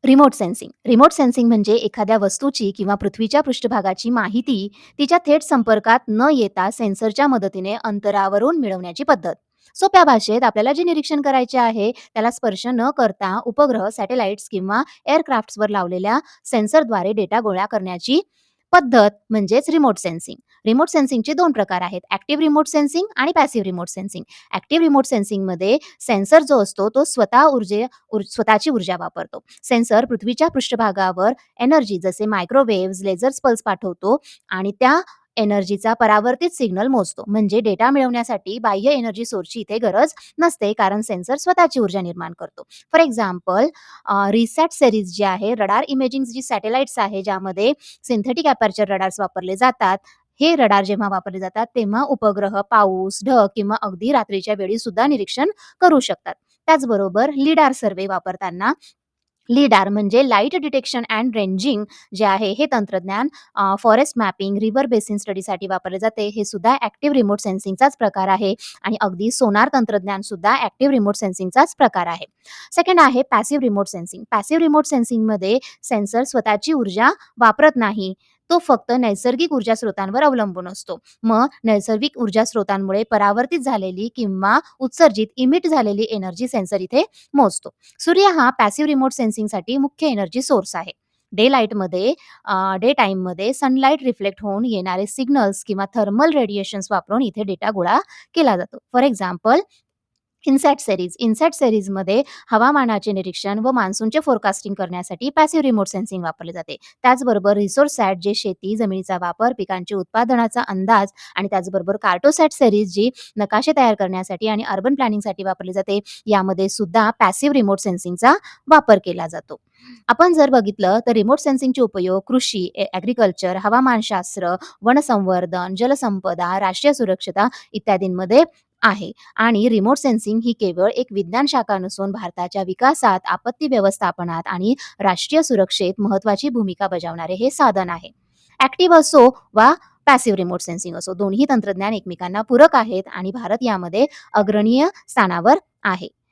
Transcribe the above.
Remote sensing म्हणजे एखाद्या वस्तूची किंवा पृथ्वीच्या पृष्ठभागाची माहिती तिच्या थेट संपर्कात न येता सेन्सरच्या मदतीने अंतरावरून मिळवण्याची पद्धत. सोप्या भाषेत आपल्याला जे निरीक्षण करायचे आहे त्याला स्पर्श न करता उपग्रह, सॅटेलाइट्स किंवा एअरक्राफ्ट्सवर लावलेल्या सेन्सरद्वारे डेटा गोळा करण्याची पद्धत म्हणजेच रिमोट सेन्सिंग. रिमोट सेन्सिंगचे 2 प्रकार आहेत. ॲक्टिव्ह रिमोट सेन्सिंग आणि passive remote sensing. Active remote सेन्सिंगमध्ये सेन्सर जो असतो तो स्वतःची ऊर्जा वापरतो. सेन्सर पृथ्वीच्या पृष्ठभागावर एनर्जी जसे मायक्रोवेव्हज, लेझर्स पल्स पाठवतो आणि त्या एनर्जीचा परावर्तित सिग्नल मोजतो. म्हणजे डेटा मिळवण्यासाठी बाह्य एनर्जी सोर्सची इथे गरज नसते, कारण सेन्सर स्वतःची ऊर्जा निर्माण करतो. फॉर एक्झाम्पल रिसॅट सीरीज जी आहे, रडार इमेजिंग जी सॅटेलाइट्स आहे, ज्यामध्ये सिंथेटिक अपर्चर रडार्स वापरले जातात. हे रडार जेव्हा वापरले जातात, तेव्हा उपग्रह, पाऊस, ढग किंवा अगदी रात्रीच्या वेळी सुद्धा निरीक्षण करू शकतात. त्याचबरोबर लिडार सर्व्हे वापरताना लिडार म्हणजे लाईट डिटेक्शन अँड रेंजिंग जे आहे हे तंत्रज्ञान फॉरेस्ट मॅपिंग, रिव्हर बेसिन स्टडीसाठी वापरले जाते. हे सुद्धा ॲक्टिव्ह रिमोट सेन्सिंगचाच प्रकार आहे आणि अगदी सोनार तंत्रज्ञान सुद्धा ॲक्टिव्ह रिमोट सेन्सिंगचाच प्रकार आहे. सेकंड आहे passive remote sensing. Passive remote सेन्सिंगमध्ये सेन्सर स्वतःची ऊर्जा वापरत नाही. तो फक्त नैसर्गिक ऊर्जा स्रोतांवर अवलंबून असतो. मग नैसर्गिक ऊर्जा स्रोतांमुळे परावर्तित झालेली किंवा उत्सर्जित इमिट झालेली एनर्जी सेन्सर इथे मोजतो. सूर्य हा पॅसिव्ह रिमोट सेन्सिंगसाठी मुख्य एनर्जी सोर्स आहे. डे लाईटमध्ये डे टाईममध्ये सनलाईट रिफ्लेक्ट होऊन येणारे सिग्नल्स किंवा थर्मल रेडिएशन्स वापरून इथे डेटा गोळा केला जातो. फॉर एक्झाम्पल इन्सॅट सीरीजमध्ये हवामानाचे निरीक्षण व मान्सूनचे फोरकास्टिंग करण्यासाठी पॅसिव्ह रिमोट सेन्सिंग वापरले जाते. त्याचबरोबर रिसोर्ससॅट जे शेती, जमिनीचा वापर, पिकांच्या उत्पादनाचा अंदाज आणि त्याचबरोबर कार्टोसॅट सीरीज जी नकाशे तयार करण्यासाठी आणि अर्बन प्लॅनिंगसाठी वापरली जाते. यामध्ये सुद्धा पॅसिव्ह रिमोट सेन्सिंगचा वापर केला जातो. आपण जर बघितलं तर रिमोट सेन्सिंगचे उपयोग कृषी, ॲग्रीकल्चर, हवामानशास्त्र, वनसंवर्धन, जलसंपदा, राष्ट्रीय सुरक्षता इत्यादींमध्ये आहे. आणि रिमोट सेन्सिंग ही केवळ एक विज्ञान शाखा नसून भारताच्या विकासात, आपत्ती व्यवस्थापनात आणि राष्ट्रीय सुरक्षेत महत्त्वाची भूमिका बजावणारे हे साधन आहे. ॲक्टिव्ह असो वा पॅसिव्ह रिमोट सेन्सिंग असो, दोन्ही तंत्रज्ञान एकमेकांना पूरक आहेत आणि भारत यामध्ये अग्रणीय स्थानावर आहे.